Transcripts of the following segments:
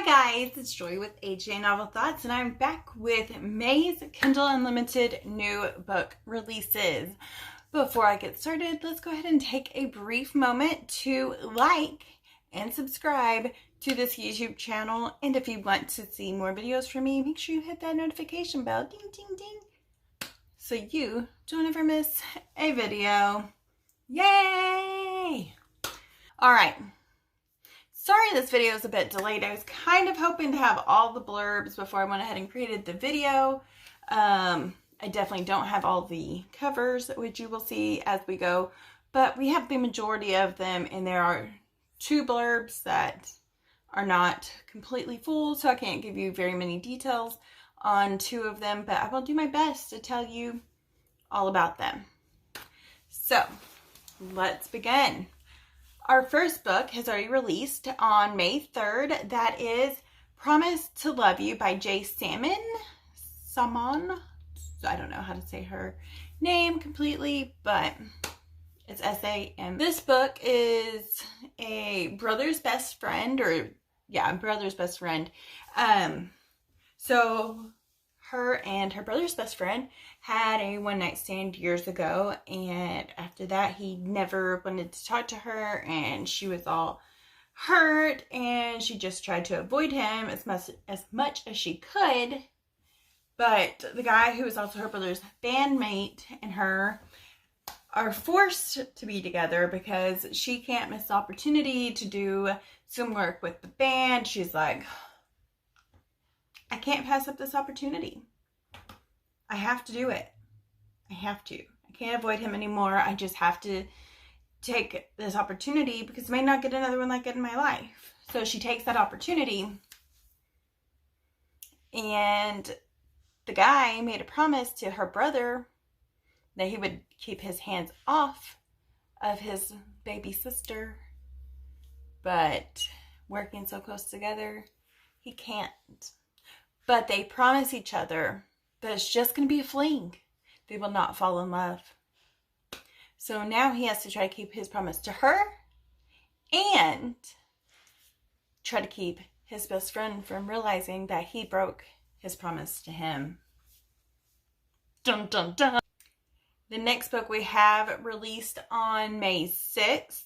Hi guys, it's Joy with AJ Novel Thoughts, and I'm back with May's Kindle Unlimited new book releases. Before I get started, let's go ahead and take a brief moment to like and subscribe to this YouTube channel. And if you want to see more videos from me, make sure you hit that notification bell, ding, ding, ding, so you don't ever miss a video. Yay! All right. Sorry this video is a bit delayed. I was kind of hoping to have all the blurbs before I went ahead and created the video. I definitely don't have all the covers, which you will see as we go, but we have the majority of them, and there are 2 blurbs that are not completely full, so I can't give you very many details on 2 of them, but I will do my best to tell you all about them. So, let's begin. Our first book has already released on May 3rd. That is Promise to Love You by J. Salmon. I don't know how to say her name completely, but it's S-A-M. This book is a brother's best friend, brother's best friend. So her and her brother's best friend had a one-night stand years ago, and after that he never wanted to talk to her, and she was all hurt, and she just tried to avoid him as much as she could. But the guy, who is also her brother's bandmate, and her are forced to be together because she can't miss the opportunity to do some work with the band. She's like, I can't pass up this opportunity. I have to do it. I have to. I can't avoid him anymore. I just have to take this opportunity because I may not get another one like it in my life. So she takes that opportunity, and the guy made a promise to her brother that he would keep his hands off of his baby sister, but working so close together, he can't. But they promise each other that it's just going to be a fling. They will not fall in love. So now he has to try to keep his promise to her and try to keep his best friend from realizing that he broke his promise to him. Dun, dun, dun. The next book we have released on May 6th.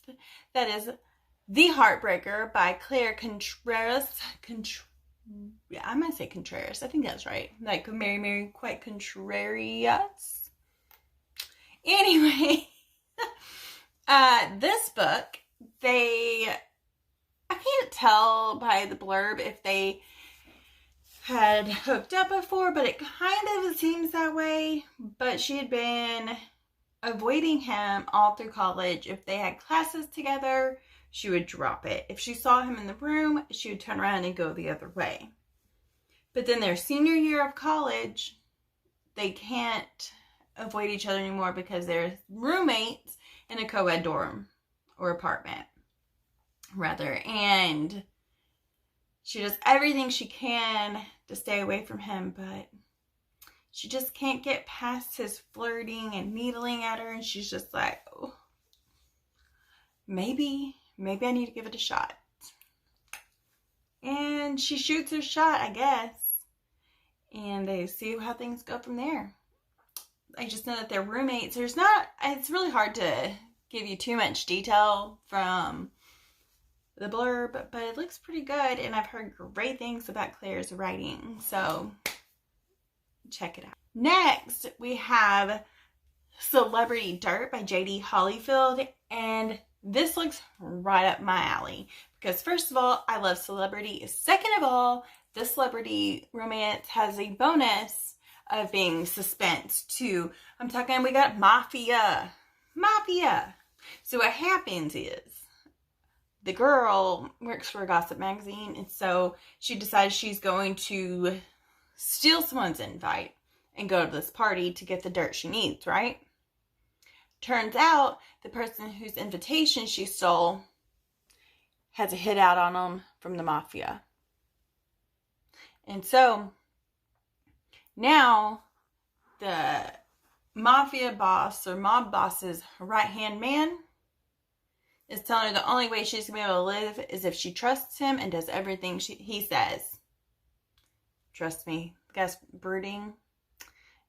That is The Heartbreaker by Claire Contreras. I'm going to say Contreras. I think that's right. Like Mary quite contrarious. Anyway, this book, I can't tell by the blurb if they had hooked up before, but it kind of seems that way. But she had been avoiding him all through college. If they had classes together, she would drop it. If she saw him in the room, she would turn around and go the other way. But then their senior year of college, they can't avoid each other anymore because they're roommates in a co-ed dorm or apartment, rather. And she does everything she can to stay away from him, but she just can't get past his flirting and needling at her. And she's just like, oh, maybe I need to give it a shot. And she shoots her shot, I guess. And they see how things go from there. I just know that they're roommates. It's really hard to give you too much detail from the blurb, but it looks pretty good. And I've heard great things about Claire's writing. So check it out. Next, we have Celebrity Dirt by J.D. Hollyfield. And this looks right up my alley because, first of all, I love celebrity. Second of all, this celebrity romance has a bonus of being suspense too. I'm talking, we got mafia. So what happens is the girl works for a gossip magazine, and so she decides she's going to steal someone's invite and go to this party to get the dirt she needs, right? Turns out the person whose invitation she stole has a hit out on them from the mafia. And so now the mafia boss or mob boss's right-hand man is telling her the only way she's going to be able to live is if she trusts him and does everything he says. Trust me, the guy's brooding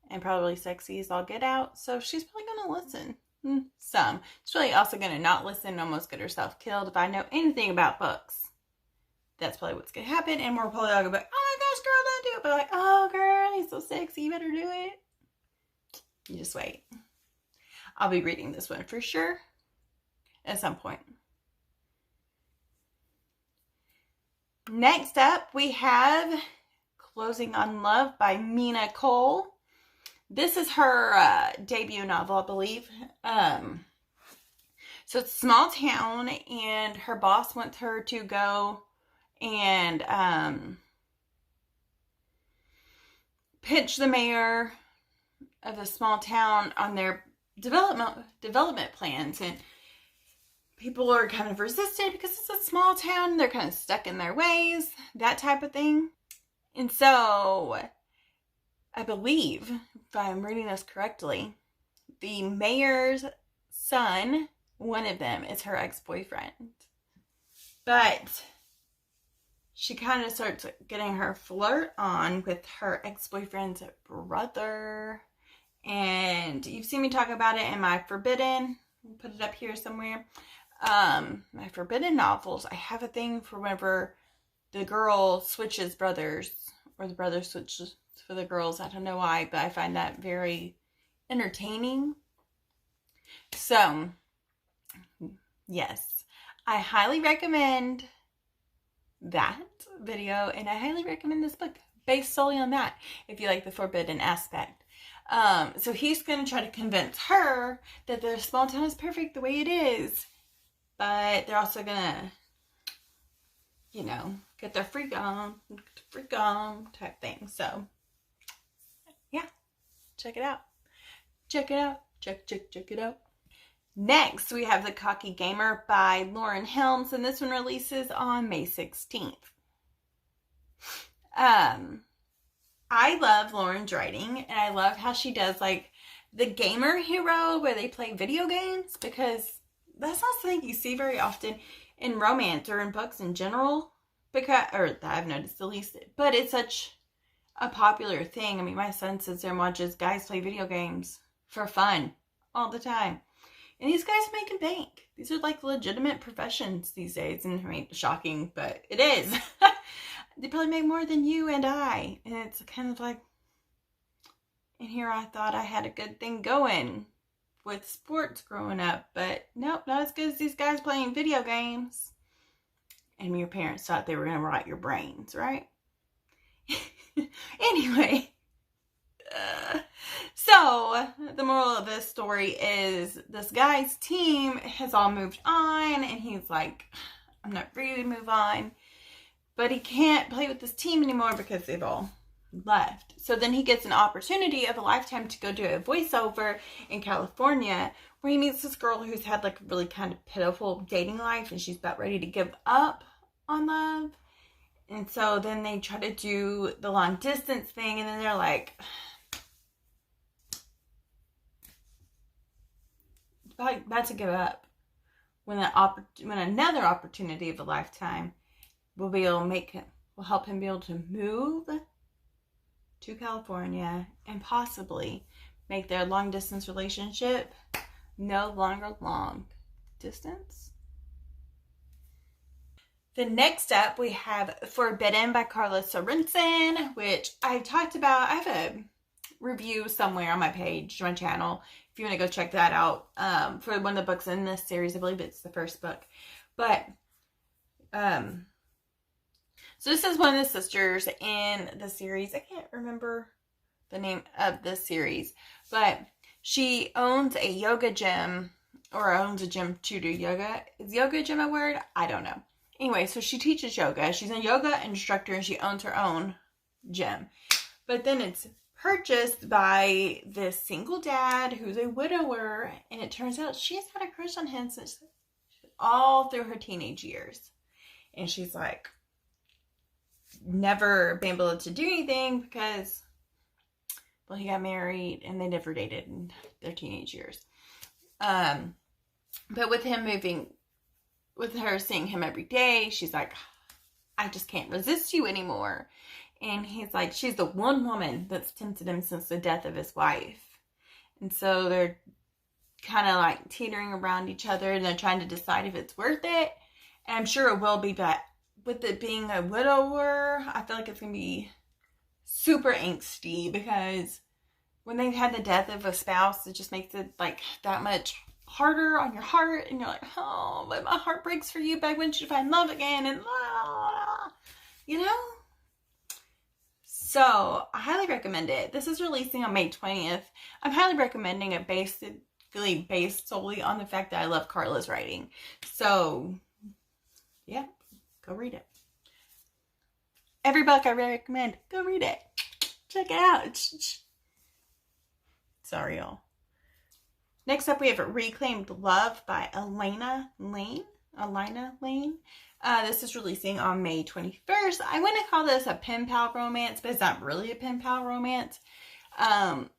and probably sexy as all get out, so she's probably going to listen. Some. She's probably also going to not listen and almost get herself killed. If I know anything about books, that's probably what's going to happen, and we're probably all going to be like, oh my gosh, girl, don't do it. But like, oh girl, he's so sexy, you better do it. You just wait. I'll be reading this one for sure at some point. Next up, we have Closing on Love by MINA Cole. This is her debut novel, I believe. So it's a small town, and her boss wants her to go and pitch the mayor of the small town on their development plans, and people are kind of resistant because it's a small town. They're kind of stuck in their ways, that type of thing. And so I believe, if I'm reading this correctly, the mayor's son, one of them, is her ex-boyfriend. But she kind of starts getting her flirt on with her ex-boyfriend's brother. And you've seen me talk about it in my Forbidden. I'll put it up here somewhere. My Forbidden novels, I have a thing for whenever the girl switches brothers, or the brother switches for the girls. I don't know why, but I find that very entertaining. So, yes, I highly recommend that video, and I highly recommend this book based solely on that, if you like the forbidden aspect. So he's going to try to convince her that the small town is perfect the way it is, but they're also going to, you know, get their freak on type thing. So, yeah, check it out. Check it out. Check it out. Next, we have The Cocky Gamer by Lauren Helms, and this one releases on May 16th. I love Lauren's writing, and I love how she does, like, the gamer hero where they play video games, because that's not something you see very often in romance or in books in general, because, or that I've noticed at least, but it's such a popular thing. I mean, my son sits there and watches guys play video games for fun all the time. And these guys make a bank. These are like legitimate professions these days. And I mean, shocking, but it is. They probably make more than you and I. And it's kind of like, and here I thought I had a good thing going with sports growing up. But nope, not as good as these guys playing video games. And your parents thought they were going to rot your brains, right? Anyway. So, the moral of this story is this guy's team has all moved on, and he's like, I'm not ready to move on. But he can't play with this team anymore because they've all left. So then he gets an opportunity of a lifetime to go do a voiceover in California, where he meets this girl who's had like a really kind of pitiful dating life, and she's about ready to give up on love. And so then they try to do the long distance thing, and then they're like, about to give up when another opportunity of a lifetime will help him be able to move to California and possibly make their long distance relationship no longer long distance. The next up, we have Forbidden by Carla Sorensen, which I talked about. I have a review somewhere on my page, my channel, if you want to go check that out, for one of the books in this series. I believe it's the first book. But, so this is one of the sisters in the series. I can't remember the name of this series, but she owns a yoga gym, or owns a gym to do yoga. Is yoga gym a word? I don't know. Anyway, so she teaches yoga. She's a yoga instructor, and she owns her own gym. But then it's purchased by this single dad who's a widower, and it turns out she's had a crush on him since all through her teenage years. And she's like, never been able to do anything because, well, he got married and they never dated in their teenage years. But with him moving with her seeing him every day, she's like, I just can't resist you anymore. And he's like, she's the one woman that's tempted him since the death of his wife. And so they're kind of like teetering around each other, and they're trying to decide if it's worth it. And I'm sure it will be, but with it being a widower, I feel like it's going to be super angsty, because when they've had the death of a spouse, it just makes it like that much harder on your heart, and you're like, oh, but my heart breaks for you, but I want you to find love again, and you know? So, I highly recommend it. This is releasing on May 20th. I'm highly recommending it basically based solely on the fact that I love Carla's writing. So, yeah, go read it. Every book I recommend, go read it. Check it out. Sorry, y'all. Next up, we have Reclaimed Love by LYNN. This is releasing on May 21st. I want to call this a pen pal romance, but it's not really a pen pal romance. I'm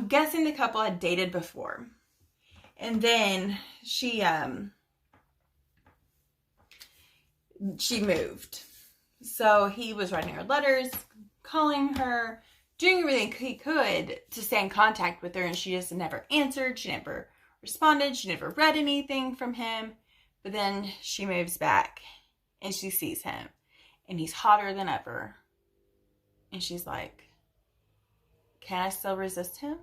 guessing the couple had dated before. And then she moved. So he was writing her letters, calling her, doing everything he could to stay in contact with her, and she just never answered. She never responded. She never read anything from him. But then she moves back, and she sees him, and he's hotter than ever. And she's like, can I still resist him?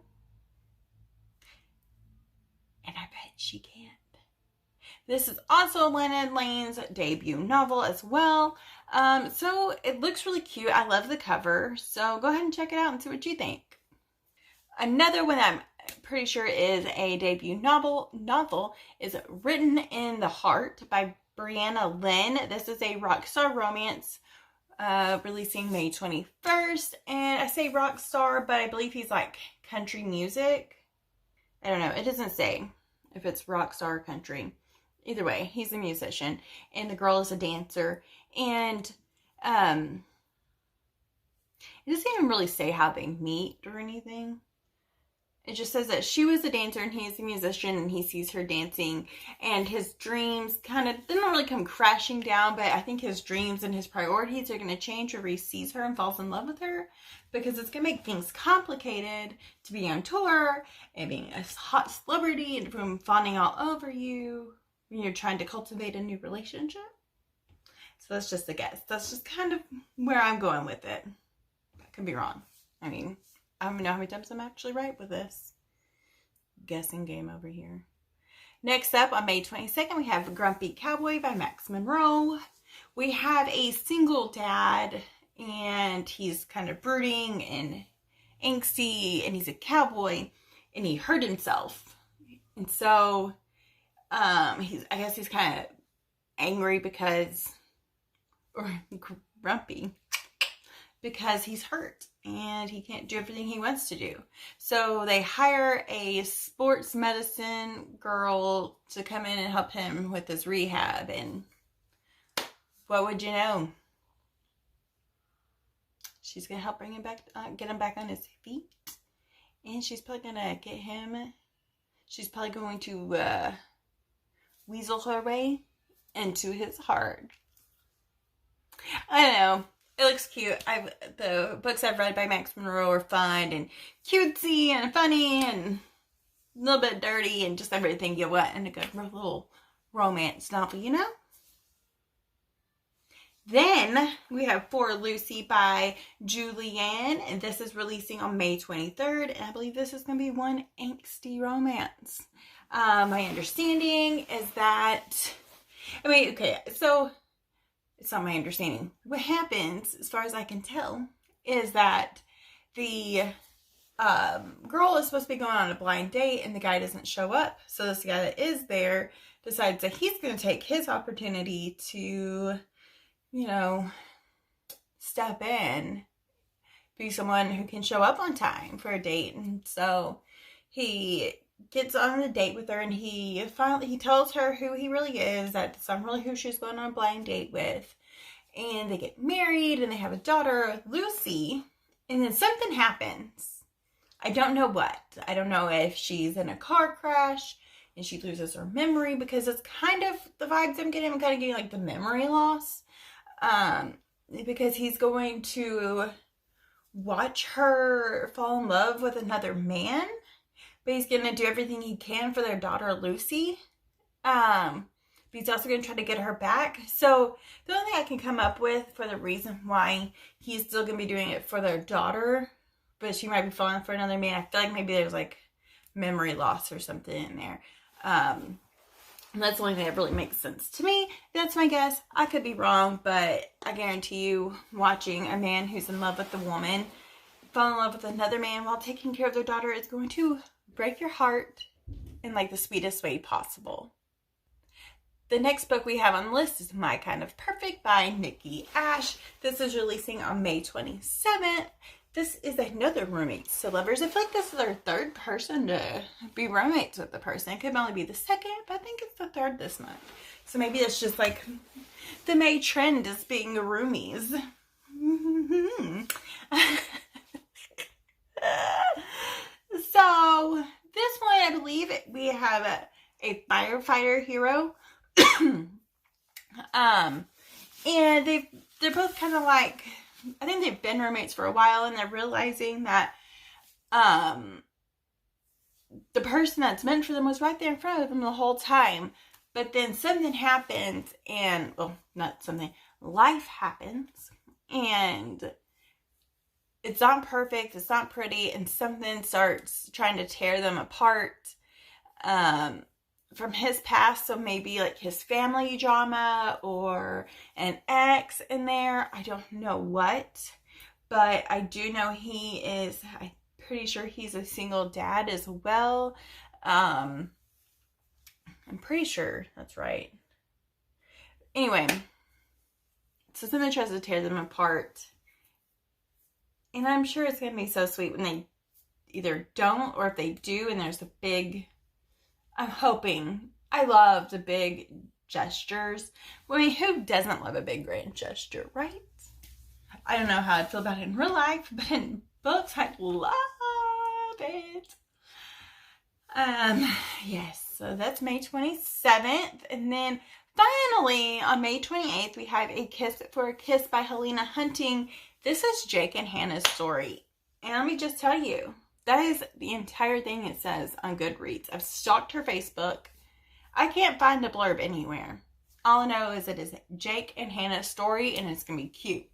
And I bet she can't. This is also Lynn's debut novel as well. So it looks really cute. I love the cover. So go ahead and check it out and see what you think. Another one I'm pretty sure is a debut novel is Written in the Heart by BREANNA LYNN. This is a rock star romance releasing May 21st. And I say rock star, but I believe he's like country music. I don't know. It doesn't say if it's rock star or country. Either way, he's a musician, and the girl is a dancer, and it doesn't even really say how they meet or anything. It just says that she was a dancer and he's a musician, and he sees her dancing, and his dreams kind of didn't really come crashing down, but I think his dreams and his priorities are going to change whenever he sees her and falls in love with her, because it's going to make things complicated to be on tour and being a hot celebrity and everyone fawning all over you when you're trying to cultivate a new relationship. So that's just a guess. That's just kind of where I'm going with it. I could be wrong. I mean, I don't even know how many times I'm actually right with this guessing game over here. Next up, on May 22nd, we have Grumpy Cowboy by Max Monroe. We have a single dad, and he's kind of brooding and angsty, and he's a cowboy, and he hurt himself. And so I guess he's kind of angry because, or grumpy, because he's hurt and he can't do everything he wants to do. So they hire a sports medicine girl to come in and help him with his rehab, and what would you know? She's going to help bring him back, get him back on his feet, and she's probably going to she's probably going to weasel her way into his heart. I don't know. It looks cute. The books I've read by Max Monroe are fun and cutesy and funny and a little bit dirty and just everything you want in a good little romance novel, you know? Then we have For Lucy by Julianne, and this is releasing on May 23rd, and I believe this is going to be one angsty romance. My understanding is that, so it's not my understanding. What happens, as far as I can tell, is that the girl is supposed to be going on a blind date, and the guy doesn't show up. So this guy that is there decides that he's going to take his opportunity to, step in, be someone who can show up on time for a date. And so he gets on a date with her, and he tells her who he really is, that it's not really who she's going on a blind date with. And they get married, and they have a daughter, Lucy. And then something happens. I don't know what. I don't know if she's in a car crash, and she loses her memory, because it's kind of the vibes I'm getting. I'm kind of getting like the memory loss. Because he's going to watch her fall in love with another man, but he's going to do everything he can for their daughter Lucy. But he's also going to try to get her back. So the only thing I can come up with for the reason why he's still going to be doing it for their daughter, but she might be falling for another man, I feel like maybe there's like memory loss or something in there. And that's the only thing that really makes sense to me. That's my guess. I could be wrong, but I guarantee you, watching a man who's in love with a woman fall in love with another man while taking care of their daughter is going to break your heart in like the sweetest way possible. The next book we have on the list is My Kind of Perfect by NIKKI Ash. This is releasing on May 27th. This is another roommates to lovers. I feel like this is our third person to be roommates with the person. It could only be the second, but I think it's the third this month. So maybe it's just like the May trend is being roomies. So this one, I believe we have a firefighter hero. And they're both kind of like, I think they've been roommates for a while, and they're realizing that the person that's meant for them was right there in front of them the whole time. But then something happens, and, well, not something, life happens, and it's not perfect, it's not pretty, and something starts trying to tear them apart from his past. So maybe like his family drama or an ex in there. I don't know what, but I do know I'm pretty sure he's a single dad as well. I'm pretty sure that's right. Anyway, so something tries to tear them apart, and I'm sure it's going to be so sweet when they either don't, or if they do and there's a big, I'm hoping, I love the big gestures. I mean, who doesn't love a big grand gesture, right? I don't know how I'd feel about it in real life, but in books, I love it. Yes, so that's May 27th. And then finally, on May 28th, we have A Kiss for a Kiss by Helena Hunting. This is Jake and Hannah's story. And let me just tell you, that is the entire thing it says on Goodreads. I've stalked her Facebook. I can't find a blurb anywhere. All I know is it is Jake and Hannah's story, and it's going to be cute.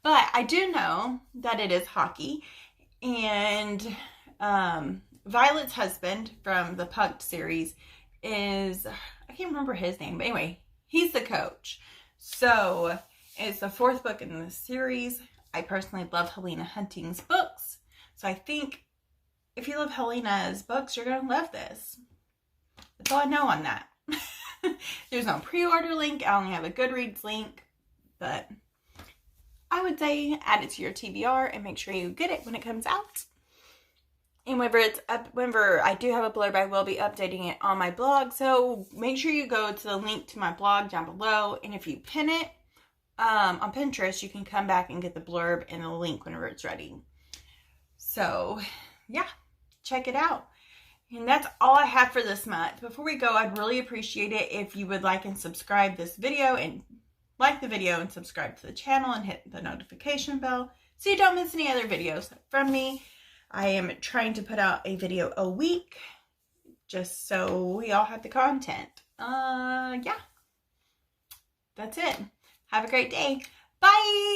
But I do know that it is hockey. And Violet's husband from the Pucked series is, I can't remember his name, but anyway, he's the coach. So it's the fourth book in the series. I personally love Helena Hunting's books. So I think if you love Helena's books, you're going to love this. That's all I know on that. There's no pre-order link. I only have a Goodreads link. But I would say add it to your TBR and make sure you get it when it comes out. And whenever I do have a blurb, I will be updating it on my blog. So make sure you go to the link to my blog down below. And if you pin it on Pinterest, you can come back and get the blurb and the link whenever it's ready. So yeah, check it out. And that's all I have for this month. Before we go, I'd really appreciate it if you would like and subscribe this video, and like the video and subscribe to the channel and hit the notification bell so you don't miss any other videos from me. I am trying to put out a video a week just so we all have the content. Yeah, that's it. Have a great day. Bye.